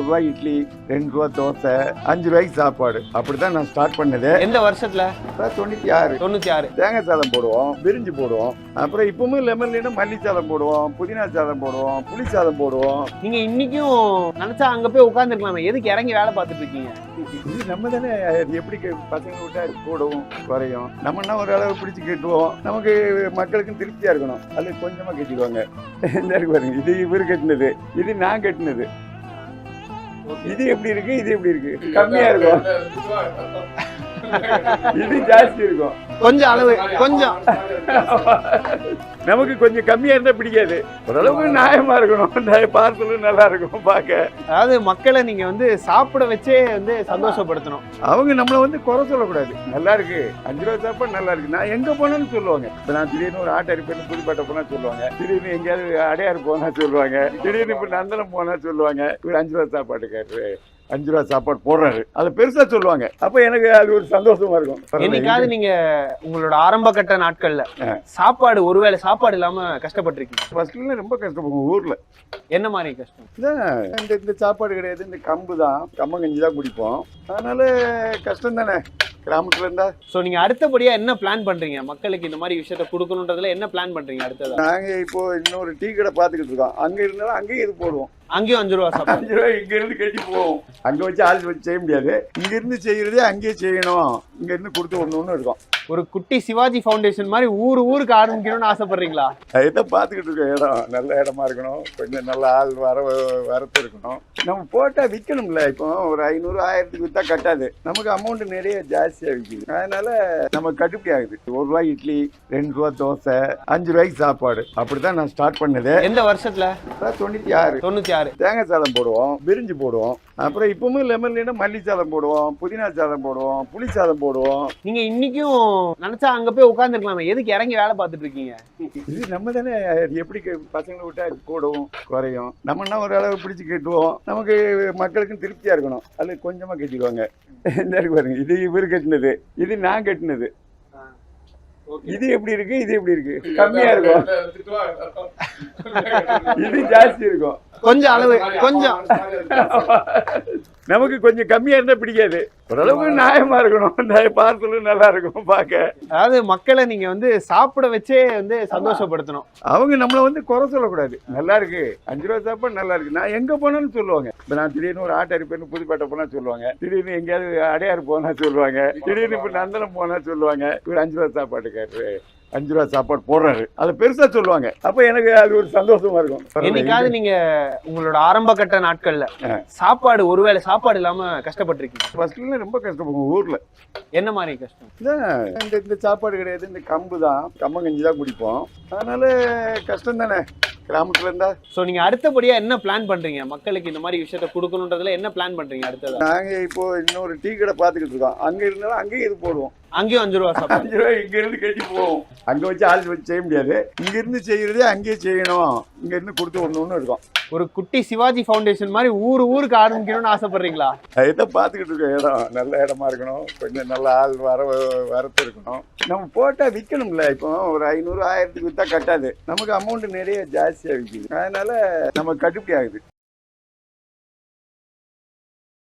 ரூபாய் இட்லி, 2 ரூபா தோசை, 5 ரூபாய்க்கு சாப்பாடு. அப்படிதான் நான் ஸ்டார்ட் பண்ணது. எந்த வருஷத்துல? 96. தேங்காய் சாதம் போடுவோம், பிரிஞ்சு போடுவோம். அப்புறம் இப்பவும் லெமன்ல மல்லி சாதம் போடுவோம், புதினா சாதம் போடுவோம், புளி சாதம் போடுவோம். நீங்க இன்னைக்கும் நினைச்சா அங்க போய் உட்காந்துருக்கலாமே, எதுக்கு இறங்கி வேலை பார்த்துட்டு இருக்கீங்க? இது நம்ம தானே எப்படி பசங்க விட்டா கூடவும் குறையும். நம்மன்னா ஒரு அளவு பிடிச்சு கட்டுவோம். நமக்கு மக்களுக்கும் திருப்தியா இருக்கணும். அது கொஞ்சமா கட்டிடுவாங்க. பாருங்க, இது இவரு கட்டினது, இது நான் கட்டினது. இது எப்படி இருக்கு, இது எப்படி இருக்கு? கம்மியா இருக்கும், இது ஜாஸ்தி இருக்கும். கொஞ்சம் அளவு கொஞ்சம் நமக்கு கொஞ்சம் கம்மியா இருந்தா பிடிக்காது. ஓரளவுக்கு நியாயமா இருக்கணும். பார்சலும் நல்லா இருக்கும் பார்க்க. அதாவது மக்களை நீங்க சாப்பிட வச்சே சந்தோஷப்படுத்தணும். அவங்க நம்மள குறை சொல்லக்கூடாது. நல்லா இருக்கு, 5 ரூபா சாப்பாடு நல்லா இருக்கு. நான் எங்க போனாலும் சொல்லுவாங்க. இப்ப நான் திடீர்னு ஒரு ஆட்டோ ரிப்பேர் புதுப்பேட்டை போனா சொல்லுவாங்க, திடீர்னு எங்கேயாவது அடையாறு போனா சொல்லுவாங்க, திடீர்னு இப்ப நந்தனம் போனா சொல்லுவாங்க, இவர் 5 ரூபா சாப்பாடு கேட்டு 5 ரூபா சாப்பாடு போடுறாரு. அதை பெருசா சொல்லுவாங்க. அப்ப எனக்கு அது ஒரு சந்தோஷமா இருக்கும். என்னைக்காவது நீங்க உங்களோட ஆரம்ப கட்ட நாட்கள்ல சாப்பாடு ஒருவேளை சாப்பாடு இல்லாம கஷ்டப்பட்டிருக்கீங்க? ஃபர்ஸ்ட்ல ரொம்ப கஷ்டப்படுவோம் ஊர்ல. என்ன மாதிரி கஷ்டம்? இந்த சாப்பாடு கிடையாது, இந்த கம்பு தான், கம்பங்கஞ்சி தான் குடிப்போம். அதனால கஷ்டம் தானே கிராமத்துல இருந்தா. சோ நீங்க அடுத்தபடியா என்ன பிளான் பண்றீங்க? மக்களுக்கு இந்த மாதிரி விஷயத்த கொடுக்கணுன்றதுல என்ன பிளான் பண்றீங்க அடுத்ததா? நாங்க இப்போ இன்னொரு டீ கடை பாத்துக்கிட்டு இருக்கோம். அங்க இருந்தாலும் அங்கேயும் இது போடுவோம். அங்கேயும் 5 ரூபா சாப்பாடு. 5 ரூபாய் இங்க இருந்து கட்டி போவோம். அங்க வச்சு ஆள் வச்சு செய்ய முடியாது. இங்க இருந்து செய்யறதே அங்கேயே செய்யணும். இங்க இருந்து கொடுத்து ஒண்ணு இருக்கும். ஒரு குட்டி சிவாஜி ஃபவுண்டேஷன் மாதிரி ஊருக்கு ஆரம்பிக்கணும்னு ஆசைப்படுறீங்களா? இதான் பாத்துக்கிட்டு இருக்க இடம் நல்ல இடமா இருக்கணும். கொஞ்சம் நல்ல ஆள் வரத்து இருக்கணும். நம்ம போட்டா விற்கணும்ல. இப்போ ஒரு 500 1000க்கு வித்தா கட்டாது. நமக்கு அமௌண்ட் நிறைய ஜாஸ்தியா விற்குது. அதனால நம்ம கட்டுப்படி ஆகுது. 1 ரூபாய் இட்லி, 2 ரூபா தோசை, 5 ரூபாய்க்கு சாப்பாடு. அப்படிதான் நான் ஸ்டார்ட் பண்ணது. எந்த வருஷத்துல? 96. தேங்காய் சாதம் போடுவோம், பிரிஞ்சு போடுவோம். அப்புறம் இப்பவும் லெமன்ல மல்லி சாதம் போடுவோம், புதினா சாதம் போடுவோம், புளி சாதம் போடுவோம். நீங்க இன்னைக்கும் நினைச்சா அங்க போய் உட்காந்துருக்கலாமே, எதுக்கு இறங்கி வேலை பார்த்துட்டு இருக்கீங்க? இது நம்ம தானே எப்படி பசங்களை விட்டா கூடவும் குறையும். நம்மன்னா ஒரு அளவு பிடிச்சு கட்டுவோம். நமக்கு மக்களுக்கும் திருப்தியா இருக்கணும். அது கொஞ்சமா கட்டிடுவாங்க. பாருங்க, இது இவரு கட்டினது, இது நான் கட்டினது. இது எப்படி இருக்கு, இது எப்படி இருக்கு? கம்மியா இருக்கும், இது ஜாஸ்தி இருக்கும். கொஞ்சம் அளவு கொஞ்சம் நமக்கு கொஞ்சம் கம்மியா இருந்தா பிடிக்காது. ஓரளவுக்கு நியாயமா இருக்கணும். பார்சலும் நல்லா இருக்கும் பார்க்க. அதாவது மக்களை நீங்க சாப்பிட வச்சே சந்தோஷப்படுத்தணும். அவங்க நம்மள குறை சொல்லக்கூடாது. நல்லா இருக்கு, 5 ரூபா சாப்பாடு நல்லா இருக்கு. நான் எங்க போனாலும் சொல்லுவாங்க. இப்ப நான் திடீர்னு ஒரு ஆட்டோ ரிப்பேர் புதுப்பேட்டை போனா சொல்லுவாங்க, திடீர்னு எங்கேயாவது அடையாறு போனா சொல்லுவாங்க, திடீர்னு இப்ப நந்தனம் போனா சொல்லுவாங்க, இவர் 5 ரூபா சாப்பாடு கேட்டு 5 ரூபா சாப்பாடு போடுறாரு. அதை பெருசா சொல்லுவாங்க. அப்ப எனக்கு அது ஒரு சந்தோஷமா இருக்கும். என்னைக்காவது நீங்க உங்களோட ஆரம்ப கட்ட நாட்கள்ல சாப்பாடு ஒருவேளை சாப்பாடு இல்லாம கஷ்டப்பட்டிருக்கீங்க? ஃபர்ஸ்ட்ல ரொம்ப கஷ்டப்படுவோம் ஊர்ல. என்ன மாதிரி கஷ்டம்? இந்த சாப்பாடு கிடையாது, இந்த கம்பு தான், கம்பங்கஞ்சி தான் குடிப்போம். அதனால கஷ்டம் தானே கிராமத்துல இருந்தா. சோ நீங்க அடுத்தபடியா என்ன பிளான் பண்றீங்க? மக்களுக்கு இந்த மாதிரி விஷயத்த கொடுக்கணுன்றதுல என்ன பிளான் பண்றீங்க அடுத்ததா? நாங்க இப்போ இன்னொரு டீ கடை பாத்துக்கிட்டு இருக்கோம். அங்க இருந்தாலும் அங்கேயும் இது போடுவோம். அங்கேயும் 5 ரூபா சாப்பாடு. 5 ரூபாய் இங்க இருந்து கட்டி போவோம். அங்க வச்சு ஆள் வச்சு செய்ய முடியாது. இங்க இருந்து செய்யறதே அங்கேயே செய்யணும். இங்க இருந்து கொடுத்து ஒண்ணு இருக்கும். ஒரு குட்டி சிவாஜி ஃபவுண்டேஷன் மாதிரி ஊருக்கு ஆரம்பிக்கணும்னு ஆசைப்படுறீங்களா? இதான் பாத்துக்கிட்டு இருக்க இடம் நல்ல இடமா இருக்கணும். கொஞ்சம் நல்ல ஆள் வரத்து இருக்கணும். நம்ம போட்டா விற்கணும்ல. இப்போ ஒரு 500 1000க்கு வித்தா கட்டாது. நமக்கு அமௌண்ட் நிறைய ஜாஸ்தியா விற்குது. அதனால நம்ம கட்டுப்படி ஆகுது.